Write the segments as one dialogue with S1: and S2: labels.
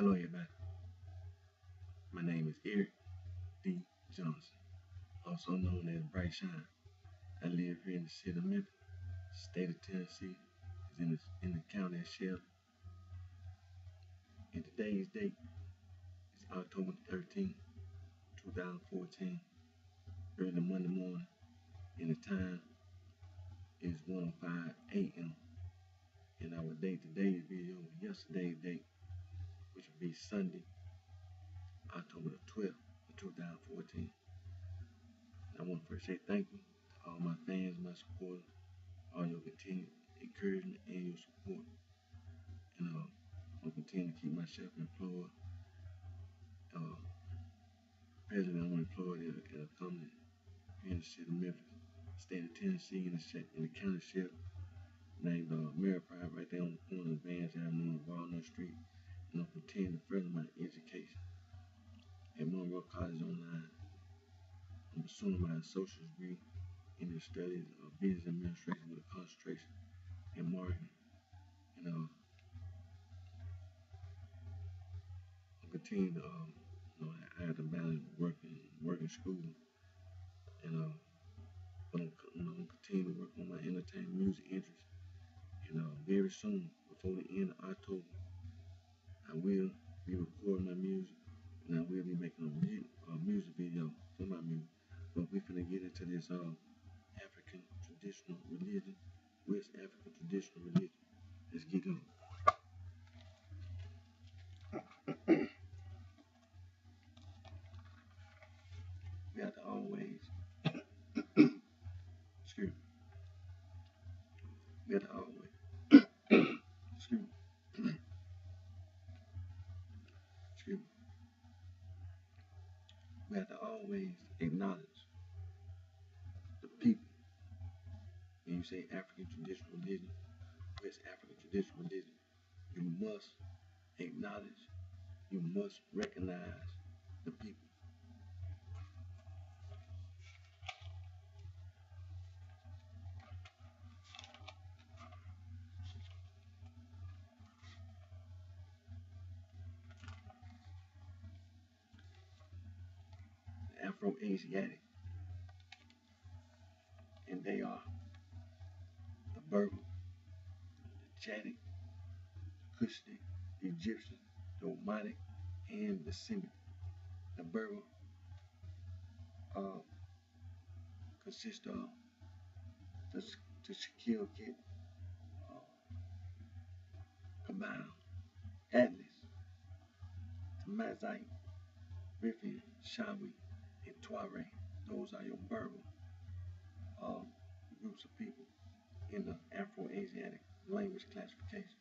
S1: Hello, everybody. My name is Eric D. Johnson, also known as BrightShine. I live here in the city of Memphis, state of Tennessee, is in the county of Shelby. And today's date is October 13th, 2014, early Monday morning, and the time is 1:05 a.m. And our date today's video is yesterday's date, which would be Sunday, October the 12th of 2014. And I want to first say thank you to all my fans, my supporters, all your continued encouragement and your support. And I'll continue to keep myself employed. Presently, I'm employed at a company here in the city of Memphis, state of Tennessee, in the county ship named Pride, right there on the corner of Vance Avenue and Walnut Street. And I'll continue to further my education at Monroe College Online. I'm pursuing my associate's degree in the studies of business administration with a concentration in marketing. And I'll continue to, I have to balance working school, and but I'm continue to work on my entertainment music interest. And very soon, before the end of October, I will be recording my music, and I will be making a music video for my music. But we're gonna get into this African traditional religion, West African traditional religion. Let's get on. We have to always, excuse me, we have to always, excuse me, excuse me, we have to always acknowledge the people. When you say African traditional religion, West African traditional religion, you must acknowledge, you must recognize the people. The Afro-Asiatic, and they are the Berber, the Chadic, the Kushite, the Egyptian, the Omatic, and the Semitic. The Berber consists of the Shaquille Kit, Kabyle, Atlas, Tamazight, Rifi, Shawi, and Tuareg. Those are your Berber groups of people in the Afro-Asiatic language classification.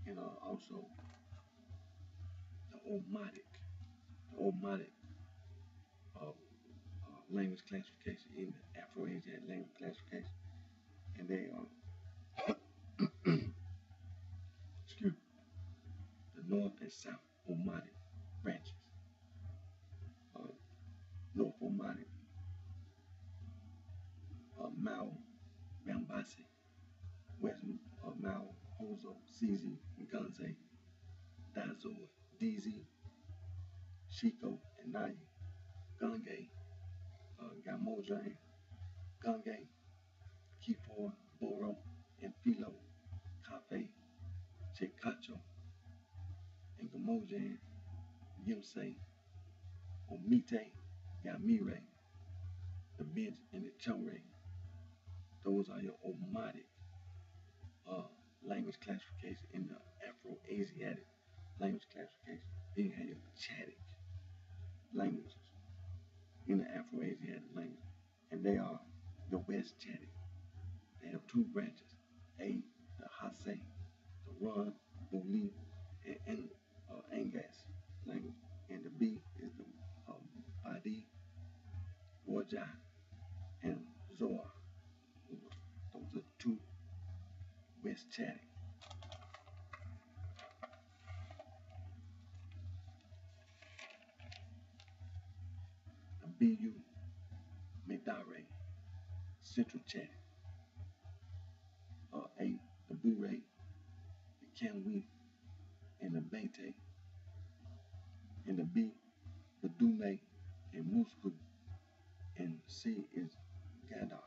S1: And also the Omatic language classification in the Afro-Asiatic language classification. And they are excuse me, the North and South Omatic branches. North Omatic, Mao, Bambasi, West Mao, Hozo, Zizi, Nganze, Dazor, DZ, Shiko, and Nayi, Gange, Gamojan, Gange, Kifor, Boro, and Philo, Kafe, Chekacho, and Gamojan, Yimse, Omite, Yamire, the Bint, and the Chore. Those are your Omatic language classification in the Afro-Asiatic language classification. Then you have your Chadic languages in the Afro-Asiatic language, and they are the West Chadic. They have two branches: A, the Hase, the Run, Buli, and Angas language, and the B is the Badi, Warja, and Zoar. Those are two West Chadic. The Bu, Medare, Central Chadic. A, the Bure, the Kanwi, and the Bete, And the B, Badume and Musku. And C is Gadar.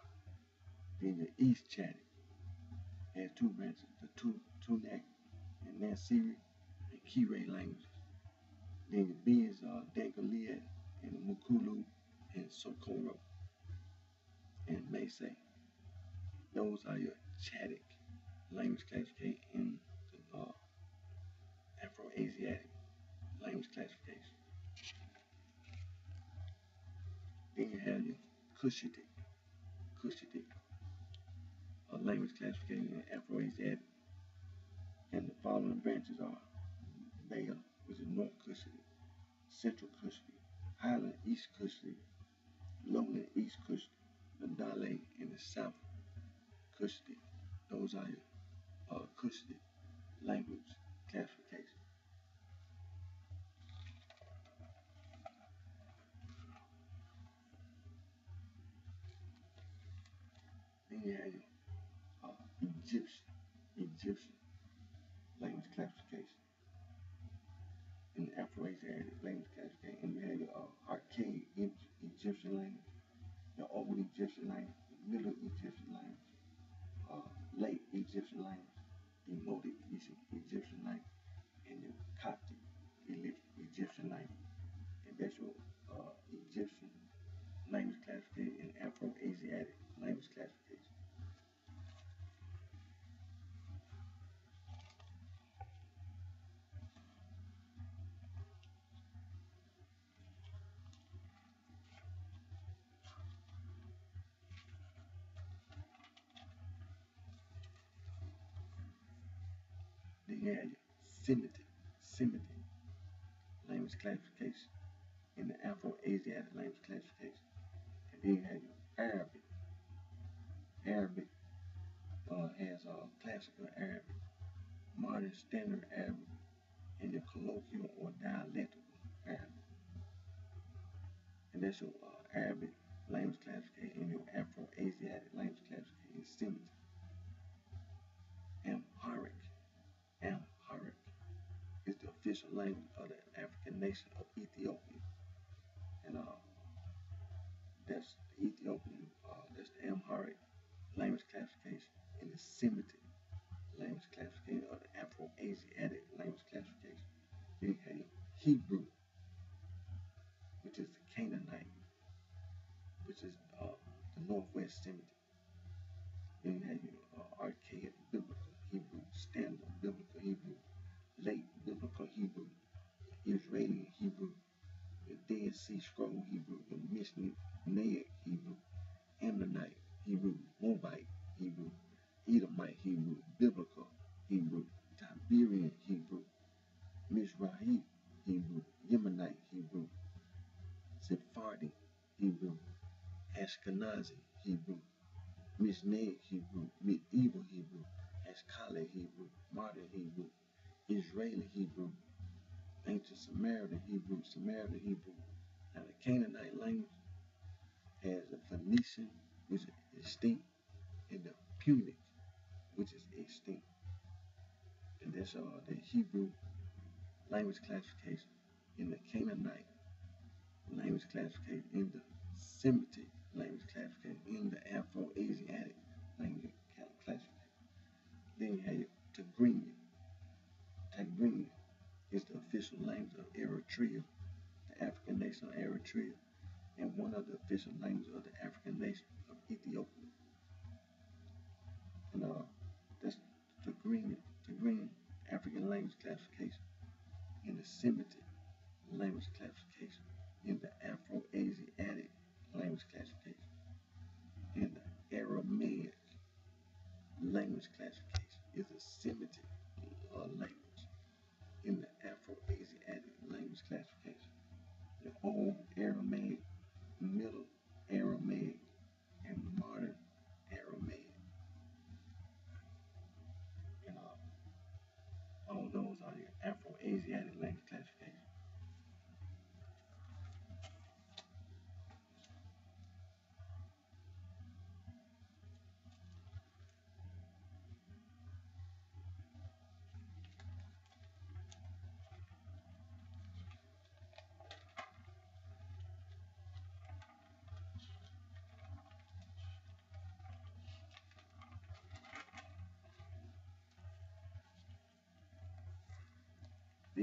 S1: Then the East Chadic has two branches, the Tunak and Nasiri and Kire languages. Then the B is Dangaliad and Mukulu and Socorro and Maasai. Those are your Chadic language classification in the Afro-Asiatic language classification. Then you have your Cushitic language classification in Afro-Asiatic. And the following branches are Baya, which is North Cushitic, Central Cushitic, Highland East Cushitic, Lowland East Cushitic, the Dale in the South Cushitic. Those are your Cushitic language classification. Then you have your Egyptian language classification in the Afro-Asiatic language classification. And you have your archaic Egyptian language, the old Egyptian language, the middle Egyptian language, late Egyptian language, the modern Egyptian language, and the Coptic Egyptian language. And that's your Egyptian language classification and Afro-Asiatic language classification. Then you have your Semitic language classification in the Afro-Asiatic language classification. And then you have your Arabic. Arabic has classical Arabic, modern standard Arabic, and your colloquial or dialectal Arabic. And that's your Arabic language classification and your Afro-Asiatic language classification, Semitic. Amharic is the official language of the African nation of Ethiopia. And that's the Ethiopian, that's the Amharic language classification and the Semitic language classification of the Afro-Asiatic language classification. Then you have Hebrew, which is the Canaanite, which is the Northwest Semitic. Then you have your archaic biblical Hebrew, standard biblical Hebrew, late biblical Hebrew, Israeli Hebrew, the Dead Sea Scroll Hebrew, the Mishnaic Hebrew, Ammonite Hebrew, Moabite Hebrew, Edomite Hebrew, Biblical Hebrew, Tiberian Hebrew, Mizrahi Hebrew, Yemenite Hebrew, Sephardi Hebrew, Ashkenazi Hebrew, Mishnaic Hebrew, Medieval Hebrew, Ashkali Hebrew, Modern Hebrew, Israeli Hebrew, Ancient Samaritan Hebrew, Samaritan Hebrew. Now the Canaanite language has the Phoenician, which is extinct, and the Punic, which is extinct. And that's the Hebrew language classification, in the Canaanite language classification, in the Semitic language classification, in the Afro-Asiatic language classification. Then you have your Tigrinya. Tigrinya is the official language of Eritrea, the African nation of Eritrea, and one of the official languages of the African nation of Ethiopia. And that's Tigrinya African language classification, in the Semitic language classification, in the Afro-Asiatic language classification, in the Aramaic language classification, is a Semitic language, in the Afro-Asiatic language classification, the Old Aramaic, Middle Aramaic, and Modern Aramaic. And all those are the Afro-Asiatic language classification.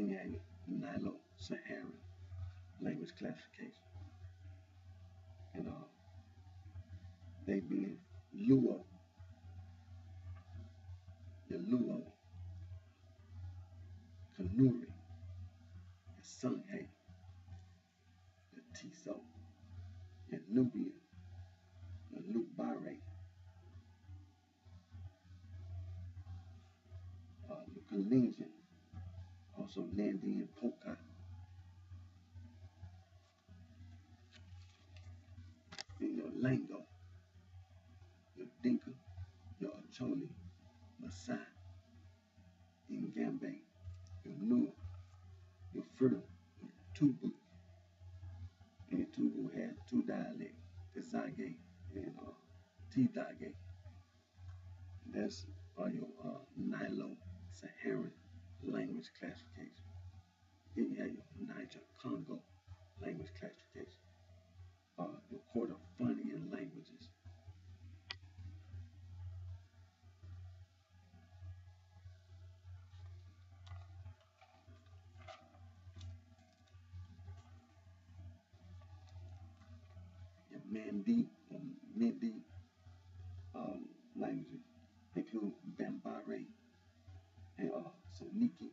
S1: Then you have your Nilo-Saharan language classification. And they being Luo, your Luo, Kanuri, your Sunghay, your Tiso, your Nubian, your Nubare, your Kalenjin, also Nandian Polka, then your Lango, your Dinka, your Acholi, Maasai, Ngambe, your Nua, your Fur, your Tubu. And Tubu has two dialects, the Zage and T-Dage. That's your Nilo-Saharan language classification. Then you have your Niger-Congo language classification. Your Kordofanian languages. Your Mandi or Mindi languages include Bambara and Soniki.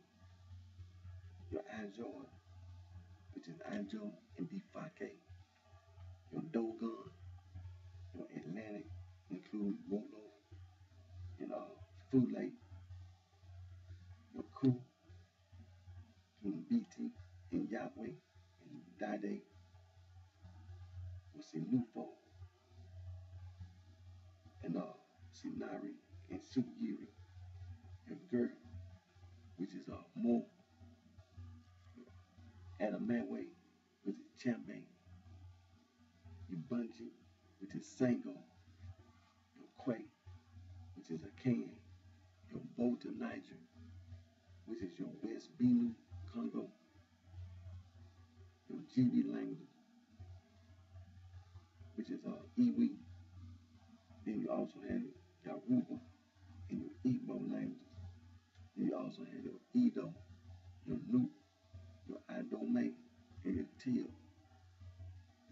S1: Your Ajoa, which is Ajo and Bifake. Your Dogon, your Atlantic include Wolof and Fule. Your Ku, Mbiti and Yahweh and Dade. Your Sinufo and Sinari and Suyiri. Your Gur, which is Mo, Adamawe, which is Chambe. Your Bunji, which is Sango. Your Quay, which is Akan. Your Volta Niger, which is your West Benu Congo. Your GB language, which is Iwi. Then you also have Yoruba and your Igbo languages. Then you also have your Edo, your Nupe, your Idome, and your Til.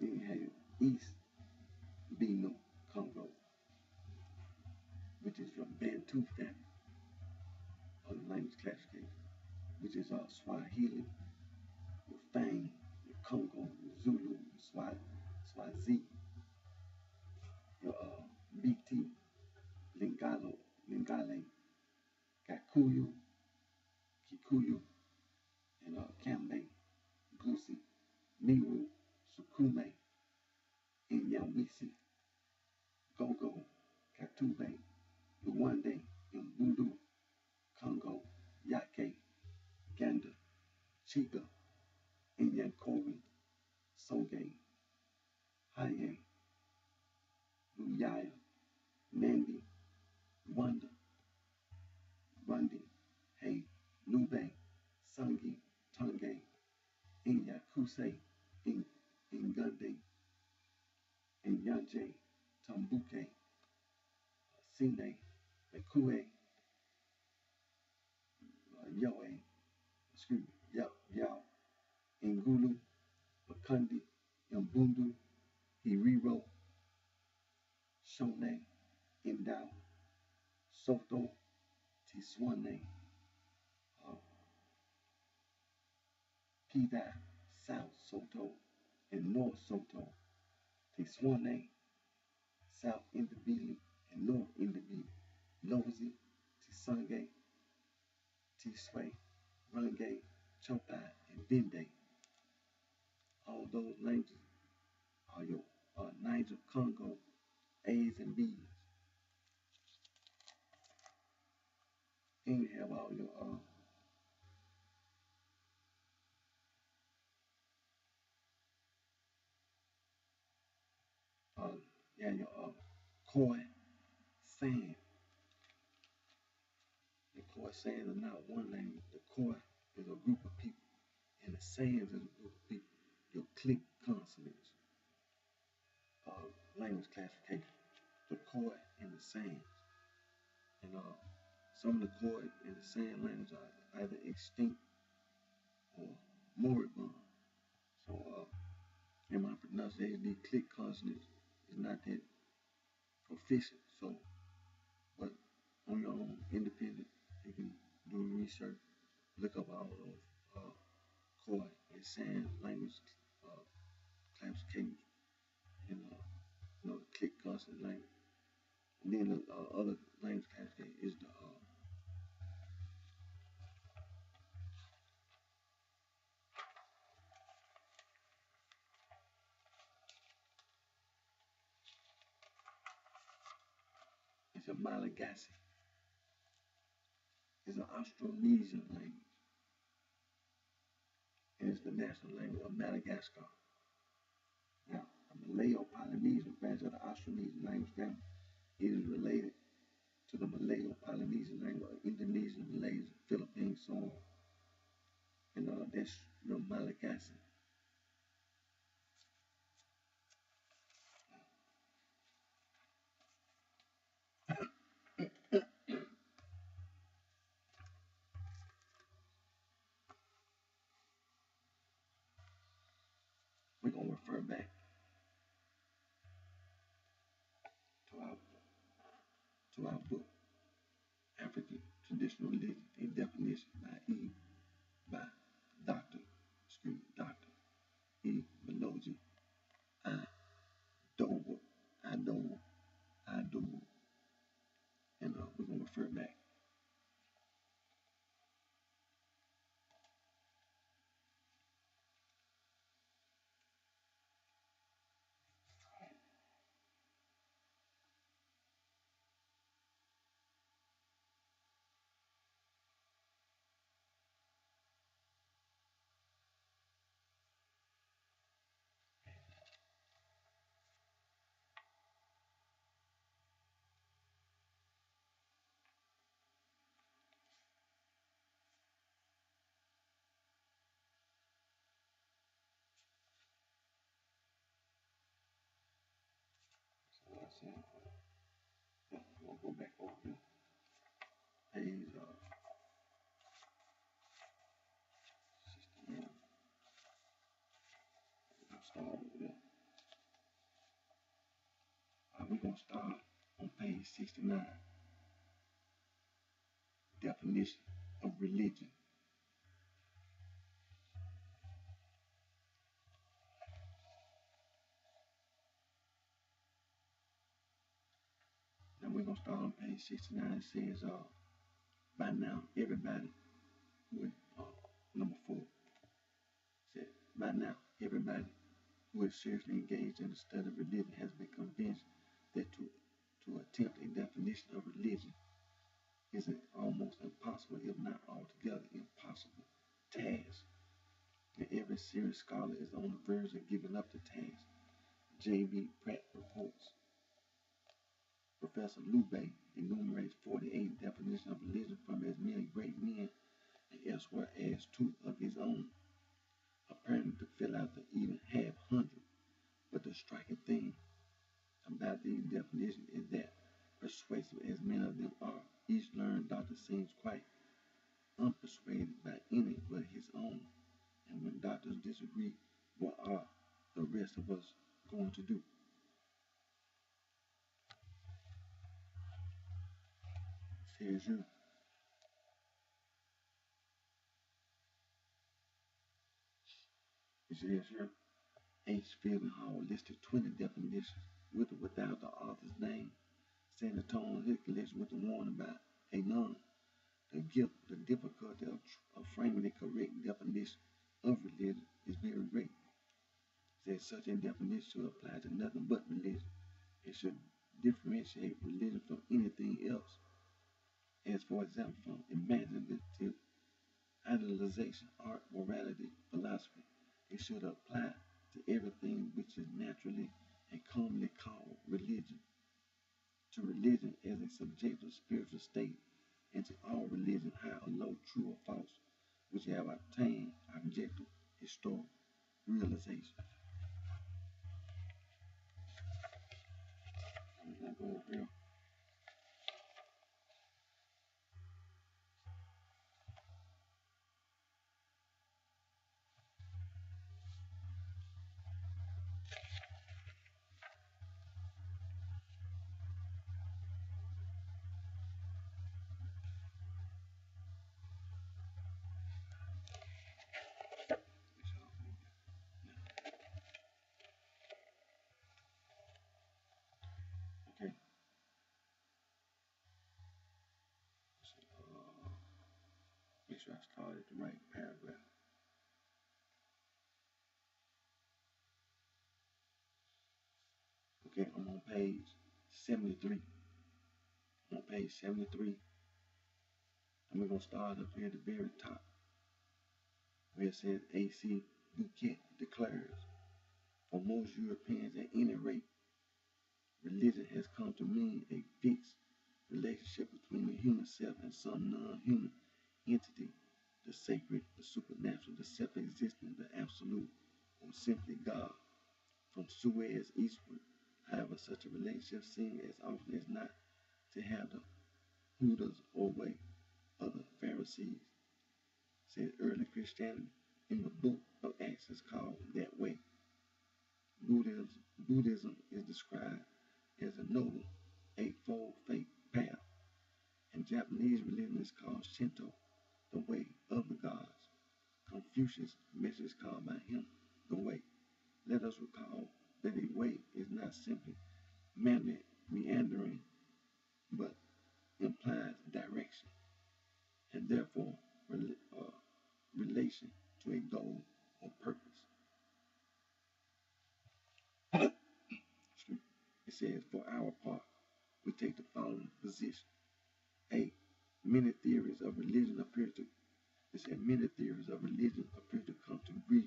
S1: Then you have your East Benu Congo, which is your Bantu family of the language classification, which is Swahili, your Fang, your Congo, your Zulu, your Swazi, your BT, Lingale, Kakuyu, Kikuyu, and Kambe, Gusi, Miru, Sukume, Inyawisi, Gogo, Katube, Rwande, Mbundu, Congo, Yake, Ganda, Chiga, Inyankori, Soge, Haye, Luyaya, Nandi, Wanda, Rundi, Hey, Lube, Sangi, Tange, Inyakuse, Ingande, Inyanje, Tambuke, Sine, Ekue, Yoe, excuse me, Yao, Ingulu, Makundi, Mbundu, Hiriro, Shone, Indao, Soto, Tiswane, Pida, South Soto, and North Soto, Tiswane, South Indabili, and North Indabili, Lozi, Tisange, Tiswe, Range, Chopa, and Binde. All those languages are your Niger Congo A's and B's. Then you have all your Khoi San. The Khoi Sans are not one language. The Khoi is a group of people, and the Sans is a group of people. Your click consonants, language classification. The Khoi and the Sans, and some of the Khoi and the San languages are either extinct or moribund. So, in my pronunciation, these click consonants is not that proficient. So, but on your own, independent, you can do research, look up all those core and sign language uh, classifications, and click consonant language. And then the other language classification is the it's a Malagasy. It's an Austronesian language, and it's the national language of Madagascar. Now, the Malayo-Polynesian branch of the Austronesian language family is related to the Malayo-Polynesian language of Indonesia, Malaysia, Philippines, so on. And that's Malagasy. We're going to refer back to our book, African Traditional Religion, a definition by Dr. E. Meloji Adowo, Adowo, Adowo, and we're going to refer back. So I said, we'll go back over here. Page 69. We'll start over there. We're going to start on page 69. Definition of religion. Now we're going to start on page 69. It says, by now, everybody with number 4 said, by now, everybody who is seriously engaged in the study of religion has been convinced that to attempt a definition of religion is an almost impossible, if not altogether impossible, task. And every serious scholar is on the verge of giving up the task. J.B. Pratt reports. Professor Lubbe enumerates 48 definitions of religion from as many great men and elsewhere as 2 of his own, apparently to fill out the even half hundred. But the striking thing about these definitions is that, persuasive as many of them are, each learned doctor seems quite unpersuaded by any but his own. And when doctors disagree, what are the rest of us going to do? Says you. It says here, H. Fielding Hall listed 20 definitions with or without the author's name, setting the tone of his collection with the warning about a none. The difficulty of framing a correct definition of religion is very great. Says such a definition should apply to nothing but religion. It should differentiate religion from anything else. As for example, from imaginative idealization, art, morality, philosophy. It should apply to everything which is naturally and commonly called religion. To religion as a subjective spiritual state, and to all religion high or low, true or false, which have obtained objective historical realization. I'm gonna go over here. sure I started the right paragraph. Okay, I'm on page 73. I'm on page 73, and we're going to start up here at the very top, where it says A.C. Bouquet declares, for most Europeans at any rate, religion has come to mean a fixed relationship between the human self and some non-human entity, the sacred, the supernatural, the self-existing, the absolute, or simply God. From Suez eastward, however, such a relationship seems as often as not to have the Buddha's or way of the Pharisees, said early Christianity in the book of Acts is called that way. Buddhism is described as a noble, eightfold faith path, and Japanese religion is called Shinto, the way of the gods. Confucius' message is called by him the way. Let us recall that a way is not simply meandering, but implies direction, and therefore relation to a goal or purpose. It says, for our part, we take the following position. A. Many theories of religion appear to come to grief,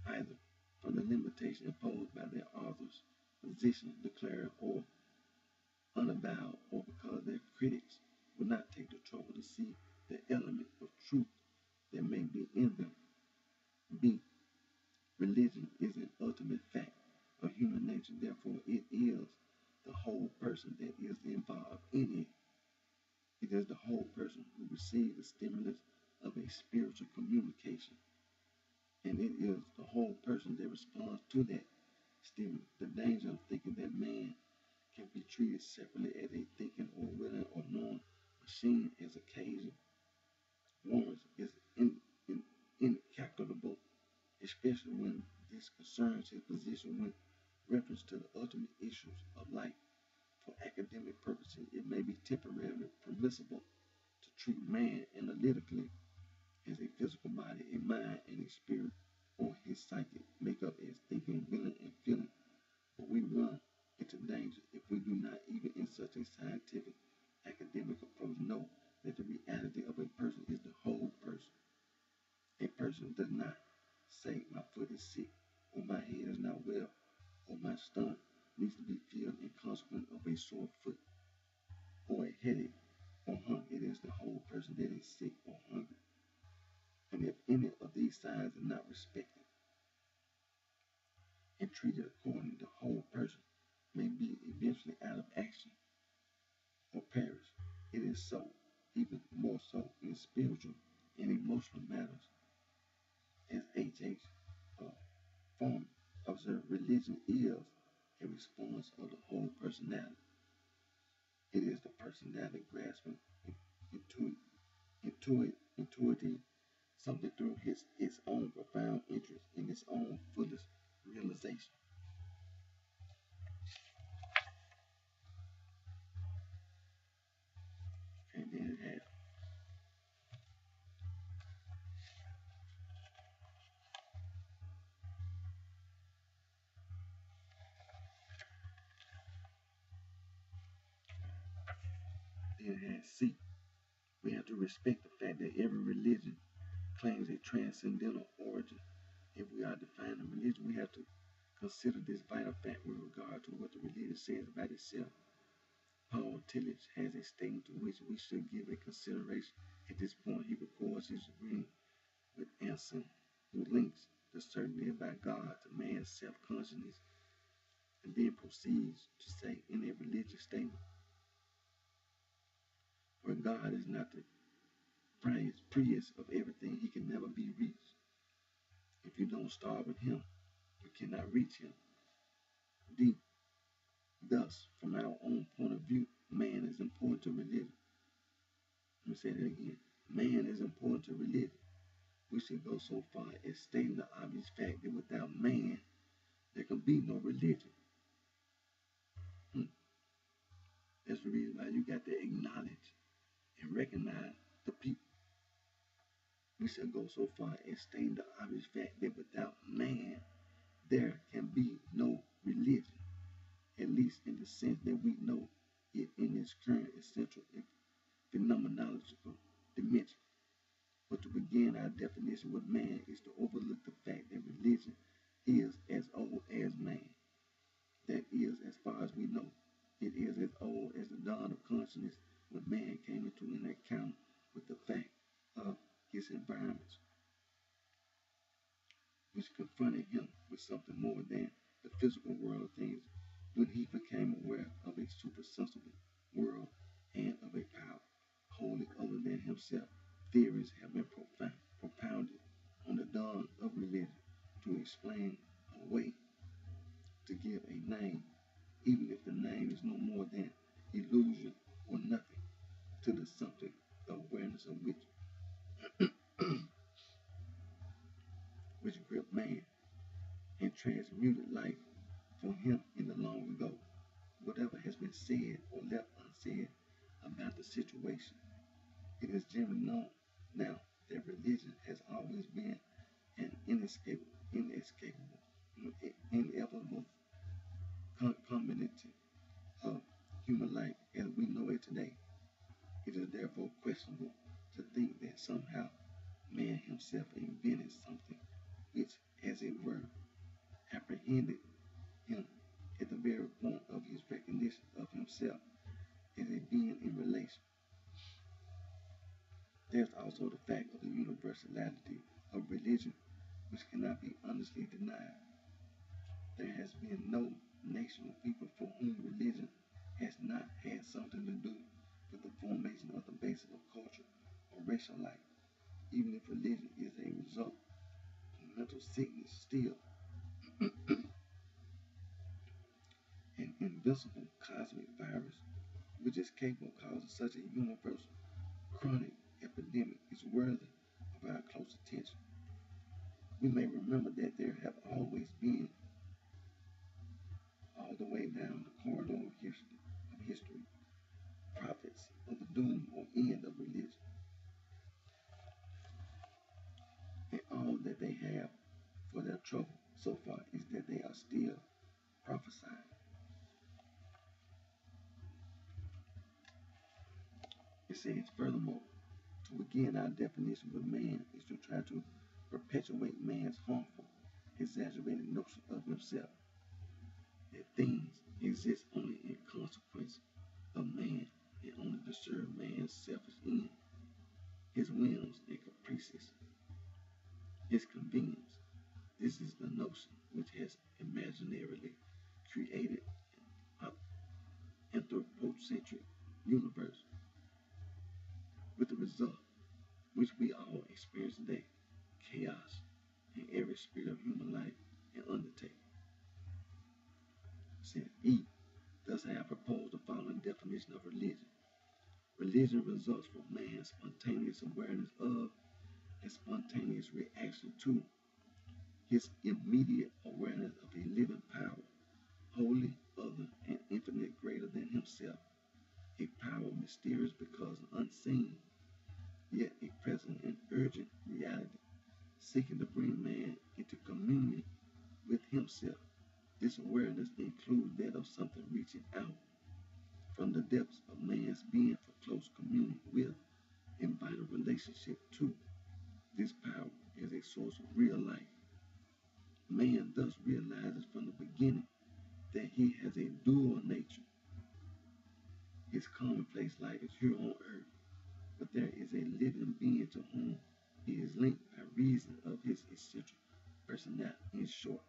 S1: either from the limitation imposed by their authors' position declared or unavowed, or because their critics would not take the trouble to see the element of truth that may be in them. B. Religion is an ultimate fact of human nature, therefore it is the whole person that is involved in it. It is the whole person who receives the stimulus of a spiritual communication, and it is the whole person that responds to that stimulus. The danger of thinking that man can be treated separately as a thinking or willing or knowing machine as occasion warrants is incalculable, especially when this concerns his position with reference to the ultimate issues of life. For academic purposes, it may be temporarily permissible to treat man analytically as a physical body, a mind, and a spirit, or his psychic makeup as thinking, willing, and feeling. But we run into danger if we do not, even in such a scientific, academic approach, know that the reality of a person is the whole person. A person does not say, my foot is sick, or my head is not well, or my stomach needs to be filled in consequence of a sore foot, or a headache, or hunger. It is the whole person that is sick or hungry. And if any of these signs are not respected and treated accordingly, the whole person may be eventually out of action or perish. It is so, even more so in spiritual and emotional matters. As H.H. Farmer observed, religion is a response of the whole personality. It is the personality grasping intuiting something through its own profound interest in its own fullest realization. And then it has C. We have to respect the fact that every religion claims a transcendental origin. If we are defining religion, we have to consider this vital fact with regard to what the religion says about itself. Paul Tillich has a statement to which we should give a consideration. At this point, he records his agreement with Anson, who links the certainty about God to man's self-consciousness, and then proceeds to say in a religious statement, where God is not the prius of everything, he can never be reached. If you don't start with him, you cannot reach him. D. Thus, from our own point of view, man is important to religion. Let me say that again. Man is important to religion. We should go so far as stating the obvious fact that without man, there can be no religion. That's the reason why you got to acknowledge and recognize the people. We shall go so far as stating the obvious fact that without man, there can be no religion, at least in the sense that we know it in its current essential and phenomenological dimension. But to begin our definition with man is to overlook the fact that religion is as old as man. That is, as far as we know, it is as old as the dawn of consciousness when man came into an encounter with the fact of his environments, which confronted him with something more than the physical world of things when he became aware of a supersensible world and of a power wholly other than himself. Theories have been propounded on the dawn of religion to explain away, to give a name, even if the name is no more than illusion or nothing, to the something of awareness of which gripped man and transmuted life for him in the long ago. Whatever has been said or left unsaid about the situation, it is generally known now that religion has always been an inevitable combination of human life as we know it today. It is therefore questionable to think that somehow man himself invented something which, as it were, apprehended him at the very point of his recognition of himself as a being in relation. There's also the fact of the universality of religion, which cannot be honestly denied. There has been no nation of people for whom religion has not had something to do with the formation of the basis of culture or racial life. Even if religion is a result of mental sickness, still an invincible cosmic virus which is capable of causing such a universal chronic epidemic is worthy of our close attention. We may remember that there have always been, all the way down the corridor of history, prophets of the doom or end of religion, and all that they have for their trouble so far is that they are still prophesying. It says, furthermore, to begin our definition with man is to try to perpetuate man's harmful, exaggerated notion of himself, that things exist only in consequence of man and only to serve man's selfish end, his whims and caprices, his convenience. This is the notion which has imaginarily created an anthropocentric universe, with the result which we all experience today, chaos in every sphere of human life and undertaking. Said E. Thus I have proposed the following definition of religion. Religion results from man's spontaneous awareness of and spontaneous reaction to his immediate awareness of a living power, wholly other and infinitely greater than himself, a power mysterious because unseen, yet a present and urgent reality, seeking to bring man into communion with himself. This awareness includes that of something reaching out from the depths of man's being for close communion with and vital relationship to this power as a source of real life. Man thus realizes from the beginning that he has a dual nature. His commonplace life is here on earth, but there is a living being to whom he is linked by reason of his essential personality. In short,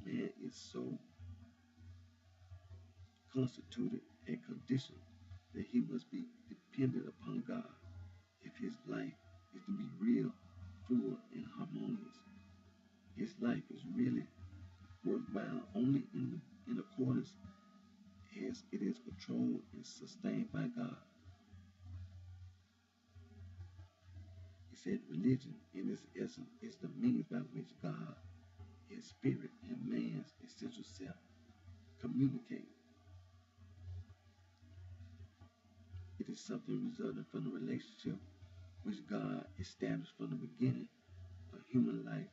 S1: man is so constituted and conditioned that he must be dependent upon God if his life is to be real, full, and harmonious. His life is really worthwhile only in accordance as it is controlled and sustained by God. He said religion in its essence is the means by which God, his spirit, and man's essential self communicate. It is something resulting from the relationship which God established from the beginning of human life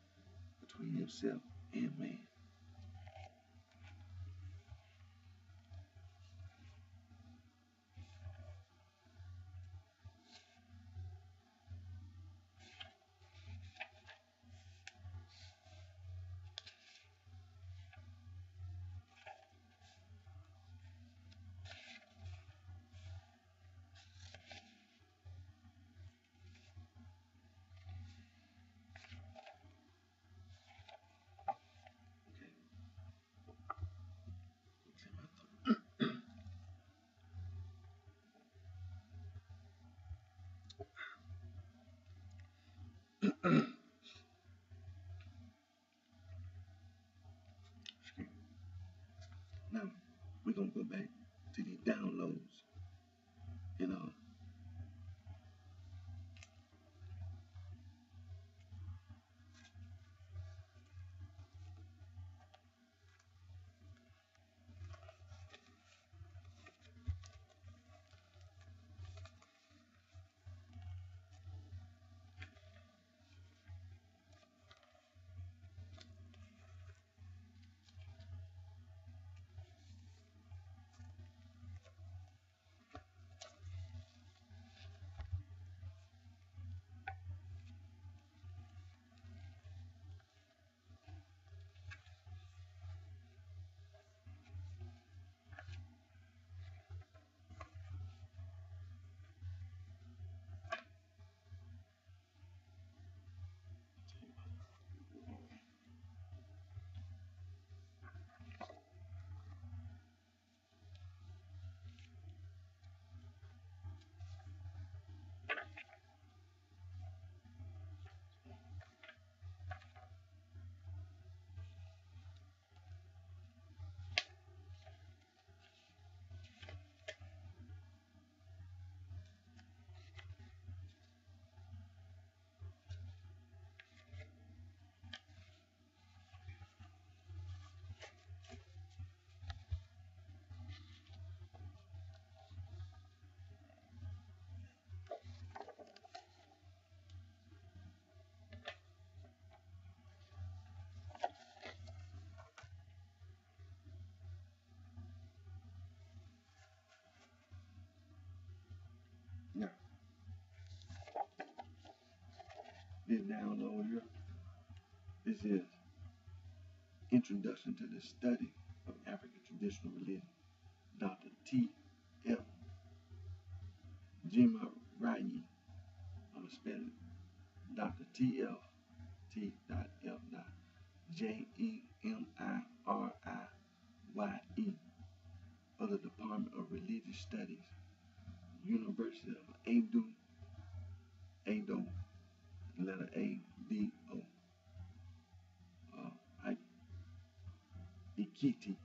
S1: between himself and man. Okay. Now we're gonna go back to the downloads. You know, now this download here, this is Introduction to the Study of African Traditional Religion. Dr. T. F. Jima Rayi. I'm gonna spell it. Dr. T. F. T. F. Jemiriyi of the Department of Religious Studies, University of Ado, letter A, D, O, Ikiti,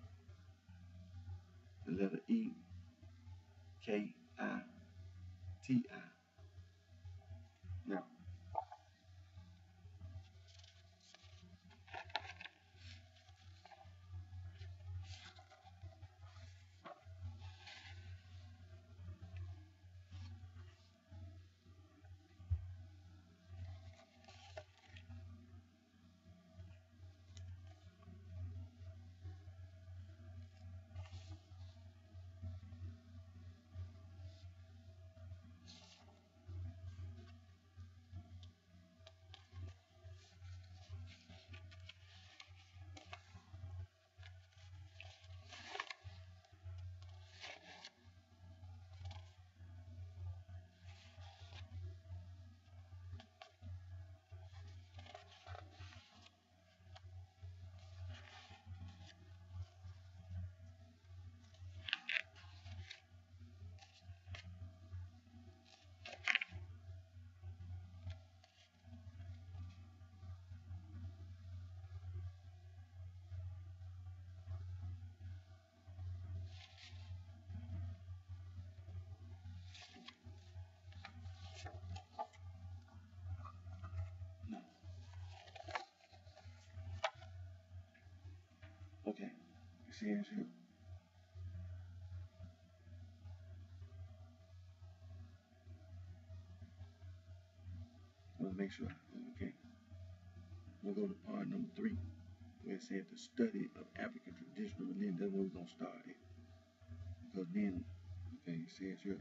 S1: the letter E, K, I, T, I. Now, no. Okay. You see it here? want to make sure. Okay, we'll go to part number 3, where it said the study of African traditional religion. That's where we're going to start it. Because then, okay, it says here,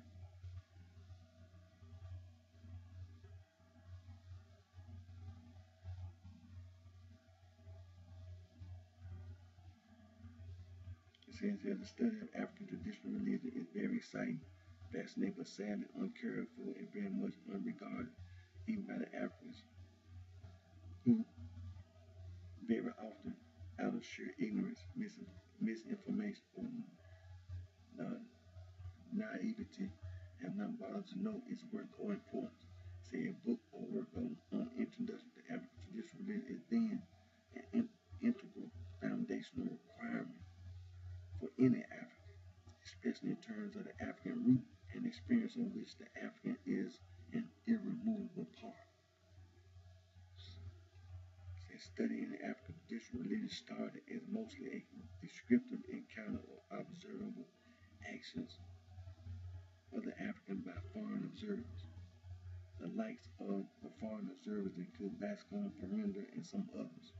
S1: the study of African traditional religion is very exciting, fascinating, but sadly uncared for and very much unregarded, even by the Africans, who very often, out of sheer ignorance, misinformation, or naivety, have not bothered to know its worth or importance. Say a book or work on introduction to African traditional religion is then an integral foundational requirement for any African, especially in terms of the African root and experience in which the African is an irremovable part. Studying the African traditional religion started as mostly a descriptive encounter or observable actions of the African by foreign observers. The likes of the foreign observers include Bascom, Perinder, and some others.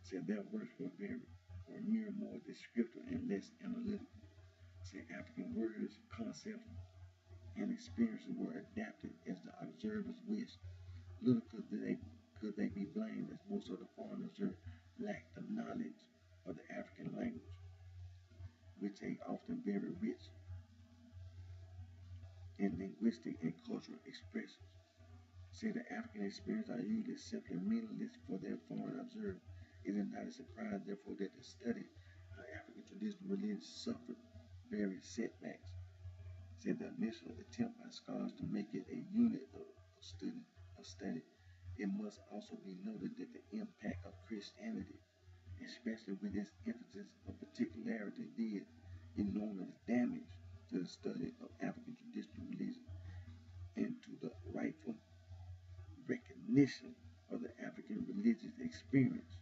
S1: Said their works were mere more descriptive and less analytical. Said African words, concepts, and experiences were adapted as the observers wished. Little could they be blamed, as most of the foreign observers lacked the knowledge of the African language, which is often very rich in linguistic and cultural expressions. Say the African experiences are usually simply meaningless for their foreign observers. It is not a surprise, therefore, that the study of African traditional religion suffered various setbacks. Say the initial attempt by scholars to make it a unit of study, it must also be noted that the impact of Christianity, especially with its emphasis of particularity, did enormous damage to the study of African traditional religion and to the rightful recognition of the African religious experience.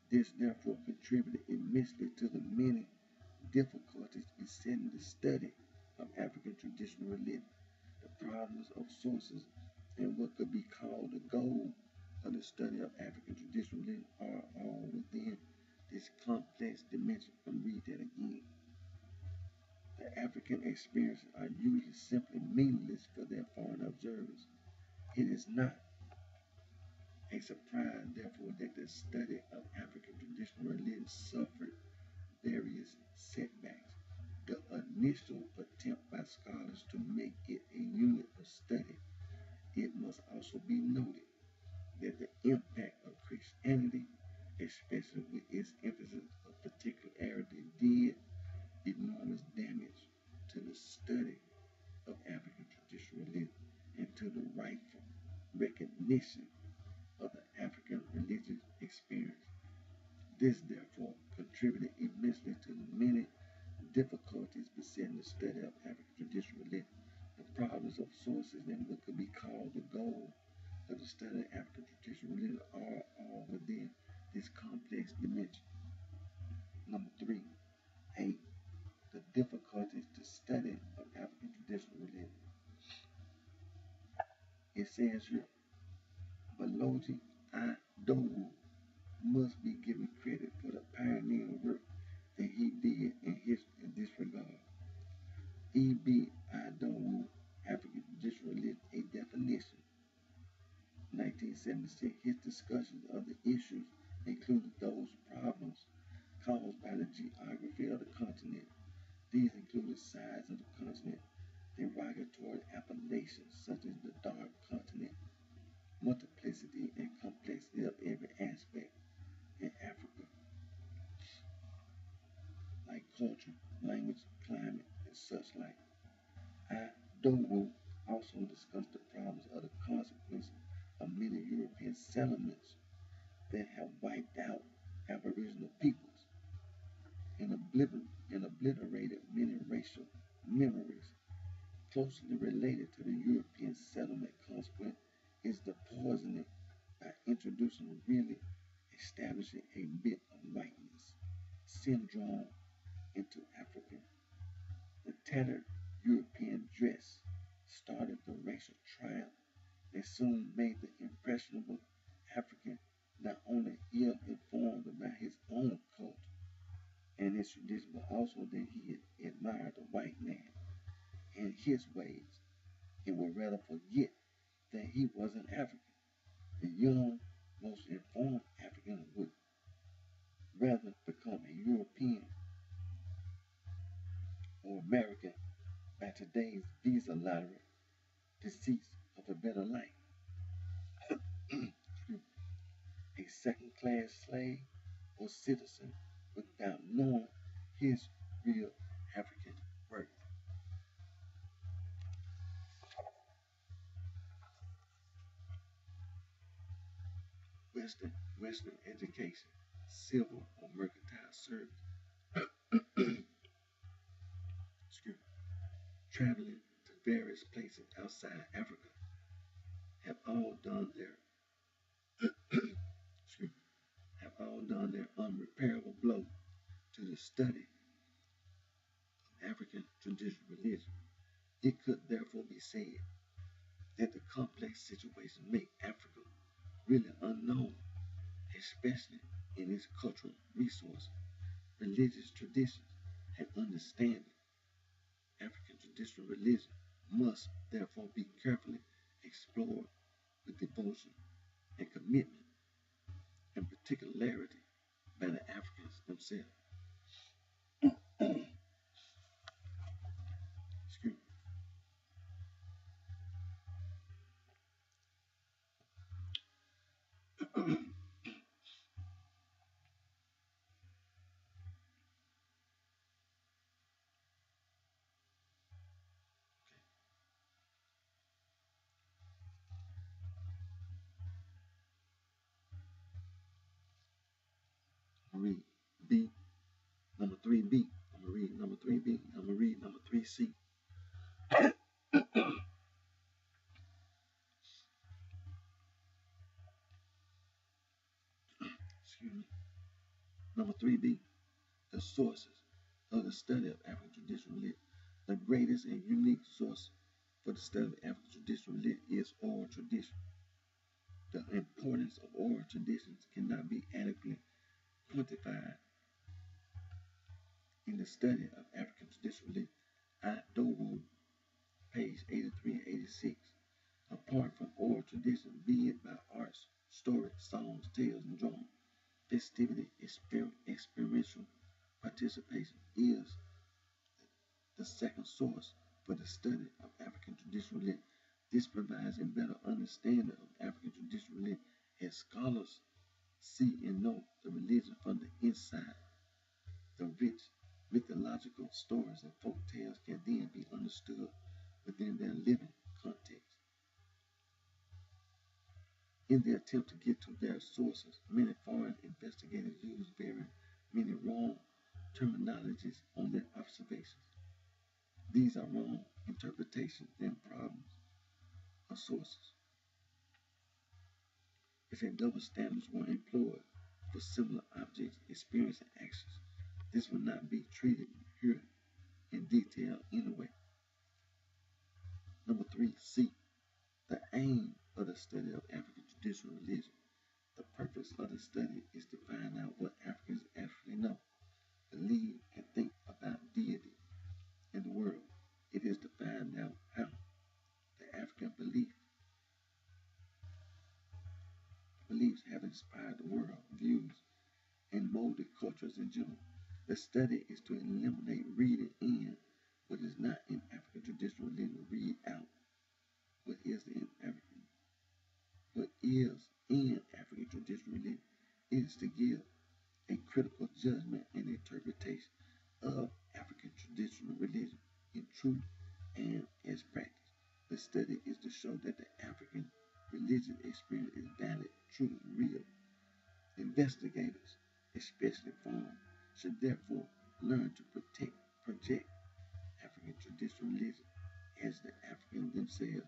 S1: This therefore contributed immensely to the many difficulties besetting the study of African traditional religion. The problems of sources and what could be called the goal of the study of African traditional religion are all within this complex dimension. I'm read that again. The African experiences are usually simply meaningless for their foreign observers. It is not a surprise, therefore, that the study of African traditional religion suffered various setbacks. The initial attempt by scholars to make it a unit of study. It must also be noted that the impact of Christianity, especially with its emphasis of particularity, did enormous damage to the study of African traditional religion and to the rightful recognition of the African religious experience. This therefore contributed immensely to the many difficulties besetting the study of African traditional religion. The problems of sources and what could be called the goal of the study of African traditional religion are all within this complex dimension. Number 3, 8. The difficulties to study of African traditional religion. It says here, Baloji Adowu must be given credit for the pioneering work that he did in this regard. E.B. Adowu, African traditional religion, a definition. 1976, his discussions of the issues included those problems caused by the geography of the continent. These include the size of the continent, derogatory appellations such as the dark continent, multiplicity and complexity of every aspect in Africa, like culture, language, climate, and such like. Adowu also discussed the problems of the consequences of many European settlements that have wiped out Aboriginal peoples and obliterated many racial memories. Closely related to the European settlement consequence is the poisoning by introducing really establishing a bit of whiteness syndrome into Africa. The tattered European dress started the racial triumph. They soon made the impressionable African not only ill-informed about his own culture and his tradition, but also that he admired the white man and his ways, and would rather forget that he was an African. The young, most informed African would rather become a European or American by today's visa lottery deceits of a better life. A second-class slave or citizen without knowing his real African worth. Western education, civil or mercantile service, excuse me, traveling to various places outside Africa have all done their excuse me, have all done their unrepairable blow to the study of African traditional religion. It could therefore be said that the complex situation make Africa really unknown, especially in its cultural resources, religious traditions, and understanding. African traditional religion must therefore be carefully explored with devotion and commitment and particularity by the Africans themselves. Excuse me. Read B, number 3B. I'm going to read number 3B. I'm going to read number 3C. Excuse me. Number 3B, the sources of the study of African traditional religion. The greatest and unique source for the study of African traditional religion is oral tradition. The importance of oral traditions cannot be adequately quantified in the study of African traditional religion. Dowo, page 83 and 86. Apart from oral tradition, be it by arts, stories, songs, tales, and drama, festivity, experiential participation is the second source for the study of African traditional religion. This provides a better understanding of African traditional religion as scholars see and know the religion from the inside. The rich mythological stories and folk tales can then be understood within their living context. In the attempt to get to their sources, many foreign investigators use very many wrong terminologies on their observations. These are wrong interpretations and problems of sources. If a double standards were employed for similar objects, experience, and actions, this would not be treated here in detail anyway. Number 3C, the aim of the study of African traditional religion. The purpose of the study is to find out what Africans actually know, believe, and think about deity and the world. It is to find out how the African beliefs have inspired the world views and molded cultures in general. The study is to eliminate reading in what is not in African traditional religion, read out what is in African, what is in African traditional religion. It is to give a critical judgment and interpretation of African traditional religion in truth and as practice. The study is to show that the African religious experience is valid, true, and real. Investigators, especially foreign, should therefore learn to project African traditional religion as the Africans themselves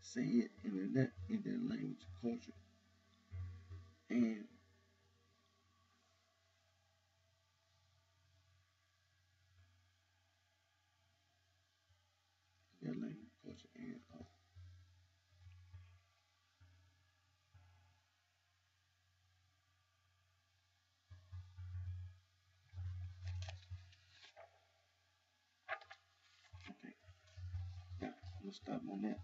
S1: say it in their language, culture, and their language, culture, and art. we'll stop on that.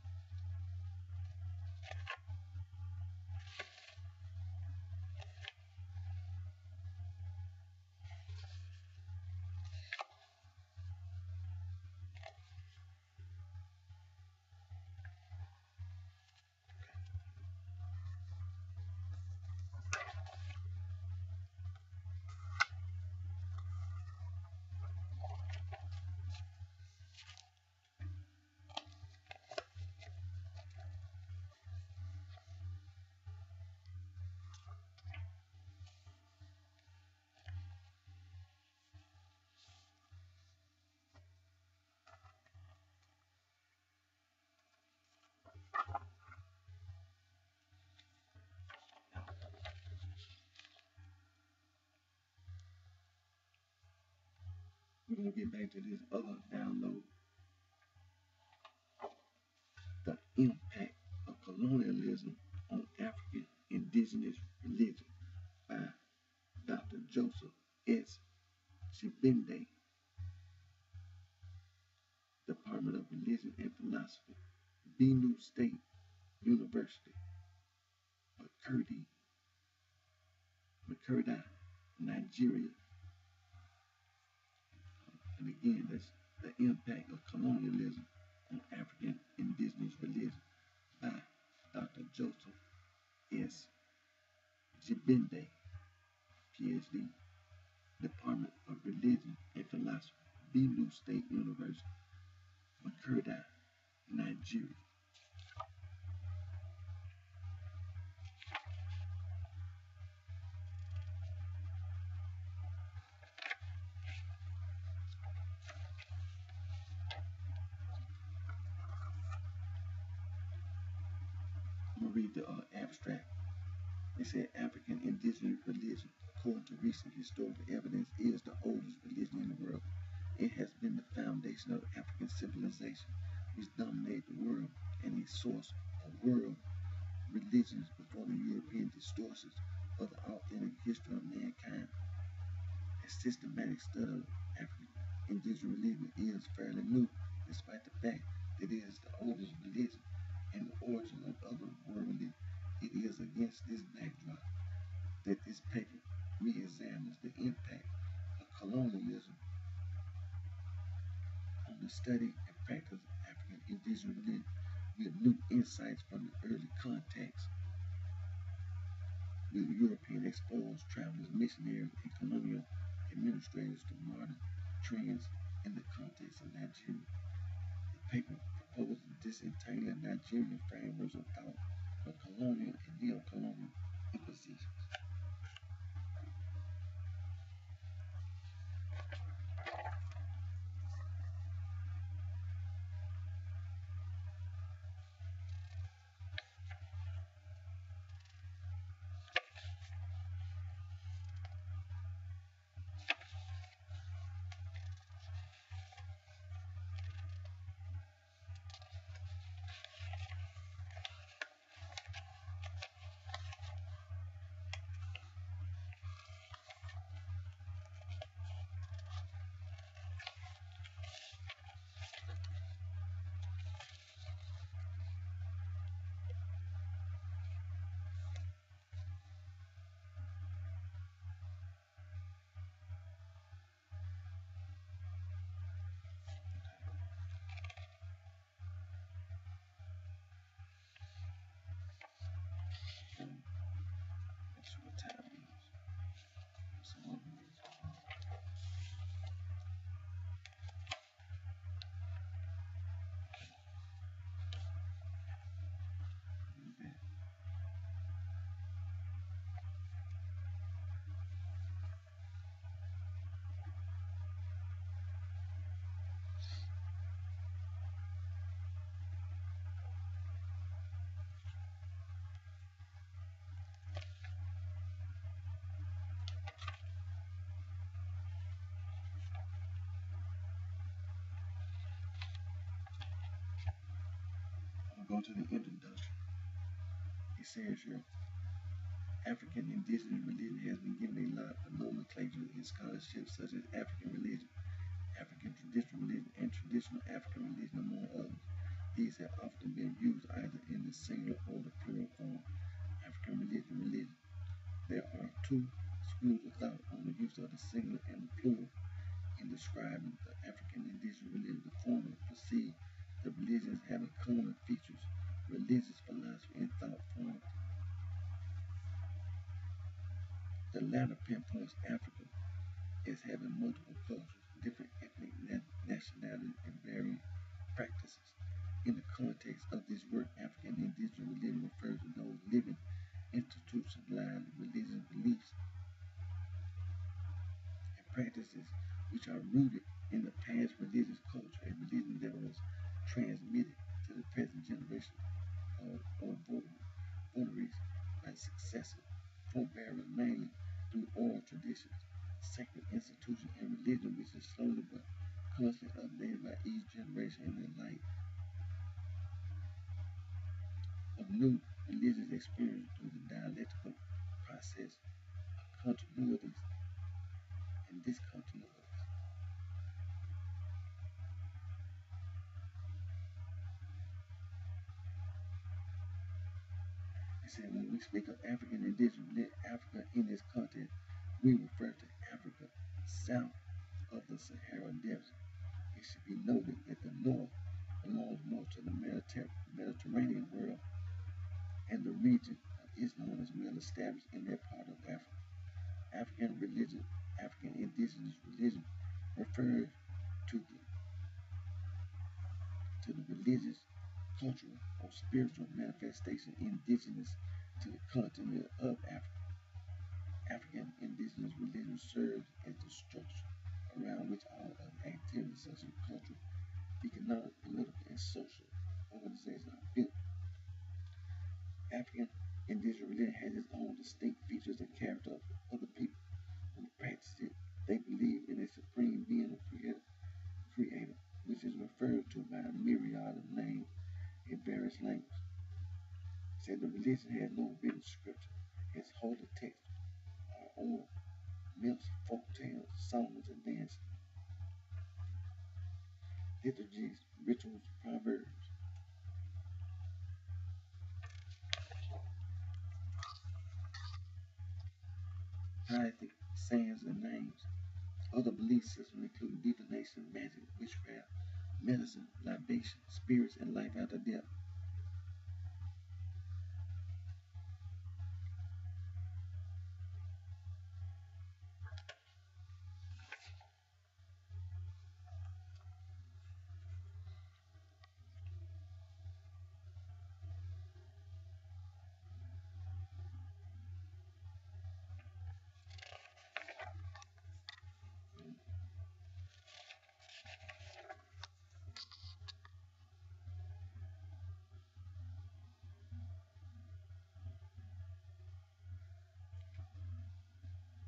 S1: We're going to get back to this other download. The impact of colonialism on African indigenous religion by Dr. Joseph S. Chibinde, Department of Religion and Philosophy, Benue State University, Makurdi, Nigeria. And again, that's the impact of colonialism on African indigenous religion by Dr. Joseph S. Chibinde, PhD, Department of Religion and Philosophy, Benue State University, Makurdi, Nigeria. I'm going to read the abstract. They said African indigenous religion, according to recent historical evidence, is the oldest religion in the world. It has been the foundation of African civilization, which dominated the world, and a source of world religions before the European distortions of the authentic history of mankind. A systematic study of African indigenous religion is fairly new, despite the fact that it is the oldest religion and the origin of other world religions. It is against this backdrop that this paper re-examines the impact of colonialism on the study and practice of African indigenous religion, with new insights from the early contacts with European explorers, travelers, missionaries, and colonial administrators to modern trends in the context of Nigeria. The paper proposes disentangling Nigerian frameworks of thought for colonial and neo-colonial impositions. That's what time it is. Go to the introduction. It says here, African indigenous religion has been given a lot of nomenclature in scholarship, such as African religion, African traditional religion, and traditional African religion, among others. These have often been used either in the singular or the plural form. African religion. There are two schools of thought on the use of the singular and the plural in describing the African indigenous religion. The former perceive the religions having common features, religious philosophy and thought forms. The latter pinpoints Africa as having multiple cultures, different ethnic nationalities, and varying practices. In the context of this work, African indigenous religion refers to those living institutionalized religious beliefs and practices which are rooted in the past religious culture and religion that was transmitted to the present generation or votaries by successive forebearers, mainly through oral traditions, sacred institutions, and religion which is slowly but constantly updated by each generation in their life of new religious experience through the dialectical process of continuities and discontinuities. He said, when we speak of African indigenous Africa in this context, we refer to Africa south of the Sahara Desert. It should be noted that the north belongs more to the Mediterranean world, and the region of Islam is well established in that part of Africa. African indigenous religion refers to the religious, cultural, or spiritual manifestation indigenous to the continent of Africa. African indigenous religion serves as the structure around which all other activities such as cultural, economic, political, and social organizations are built. African indigenous religion has its own distinct features and character of other people who practice it. They believe in a supreme being or creator, which is referred to by a myriad of names in various languages. Said the religion has no written scripture. Its holy texts are oral, myths, folk tales, songs, and dances, liturgies, rituals, proverbs, poetic sayings, and names. Other belief systems include divination, magic, witchcraft, medicine, libation, spirits, and life after death.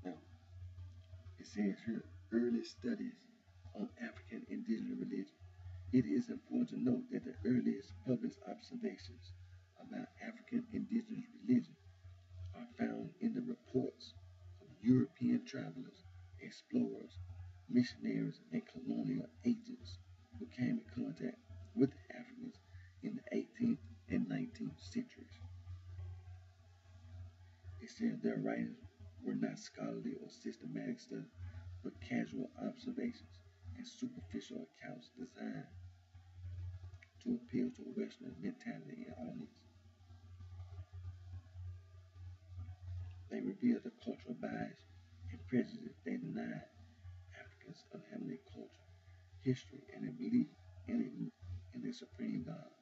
S1: Now, it says here, early studies on African indigenous religion. It is important to note that the earliest published observations about African indigenous religion are found in the reports of European travelers, explorers, missionaries, and colonial agents who came in contact with the Africans in the 18th and 19th centuries. It said their writings were not scholarly or systematic studies, but casual observations and superficial accounts designed to appeal to a Western mentality and audience. They revealed the cultural bias and prejudice they denied Africans of having a culture, history, and a belief in a supreme God.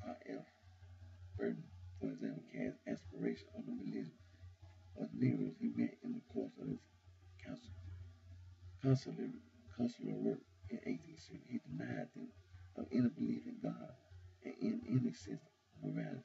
S1: R.F. Burton, for example, cast aspiration on the religion of negroes he met in the course of his consular work in 18th century. He denied them of any belief in God and in any sense of morality.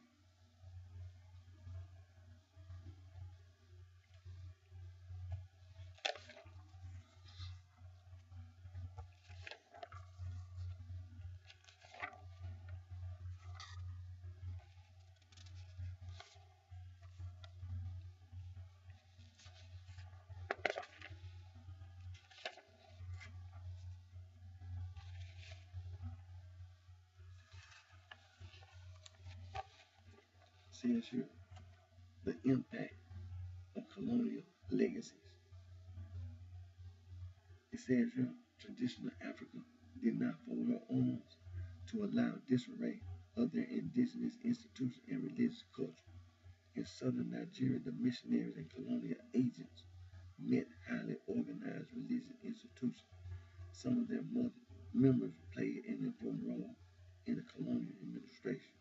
S1: says here, the impact of colonial legacies. It says here, traditional Africa did not fold her arms to allow disarray of their indigenous institutions and religious culture. In southern Nigeria, the missionaries and colonial agents met highly organized religious institutions. Some of their members played an important role in the colonial administration.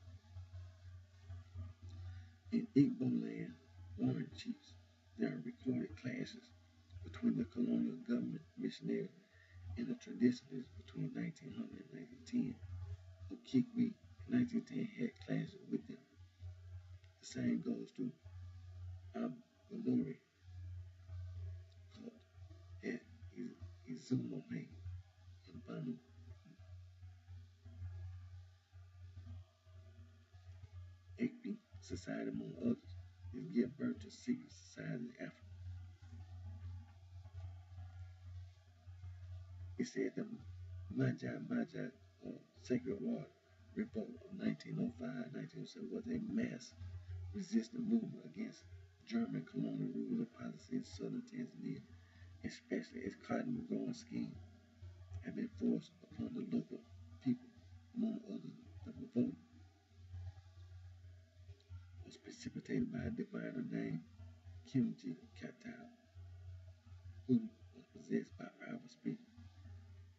S1: In Igbo land, Warren chiefs, there are recorded clashes between the colonial government missionaries and the traditionalists between 1900 and 1910. Okigwe in 1910 had clashes with them. The same goes to Abalori cult at Izumohe in Banu. Ekpi society, among others, is give birth to secret societies in Africa. It said the Magi or Sacred Water Revolt of 1905-1907 was a mass resistance movement against German colonial rule and policy in southern Tanzania, especially as cotton growing scheme had been forced upon the local people. Among others, the revolt was precipitated by a diviner named Kimji Katao, who was possessed by powerful spirits.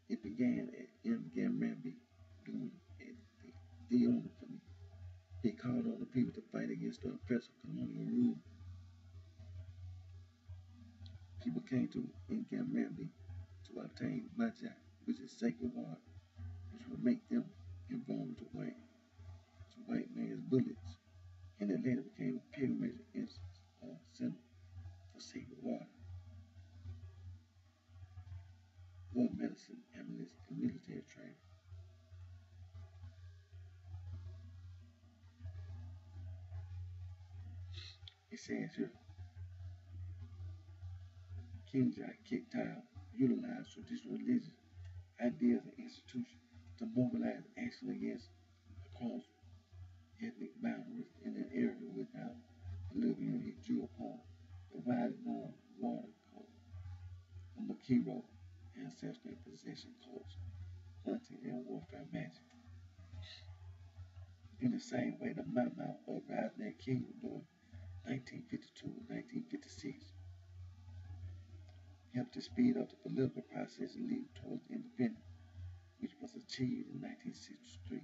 S1: It began at Mgamrambi during the Theophany. He called on the people to fight against the oppressive colonial rule. People came to Mgamrambi to obtain Magi, which is sacred water, which would make them invulnerable to white man's bullets, and it later became a pilgrimage instance or symbol for sacred water. War medicine, ambulance, and military training. It says here, King Jack Kitao utilized traditional religious ideas and institutions to mobilize action against across ethnic boundaries in an area without Bolivian. He drew upon the widely known water code, the Makiro ancestral and possession cults, hunting and warfare magic. In the same way, the Mau Mau uprising at Kingdom during 1952 and 1956 helped to speed up the political process and lead towards independence, which was achieved in 1963.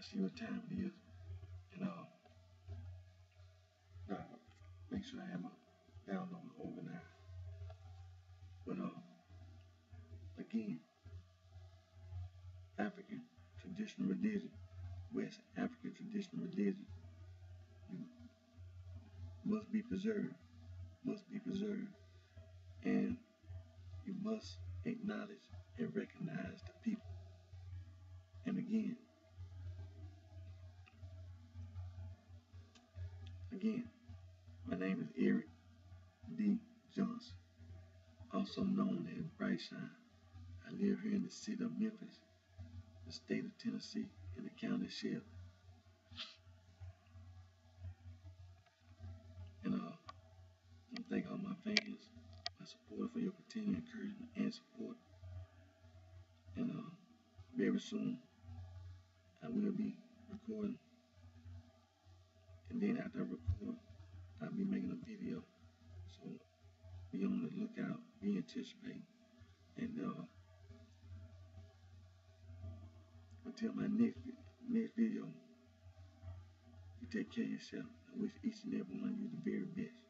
S1: see what time it is, and make sure I have my download organized. But again, African traditional religion, West African traditional religion, must be preserved, and you must acknowledge and recognize the people. And again, my name is Eric D. Johnson, also known as BrightShine. I live here in the city of Memphis, the state of Tennessee, in the county of Shelby. And I thank all my fans, my supporters for your continued encouragement and support. And very soon, I will be recording. And then after I record, I'll be making a video. So be on the lookout, be anticipating. And until my next video, you take care of yourself. I wish each and every one of you the very best.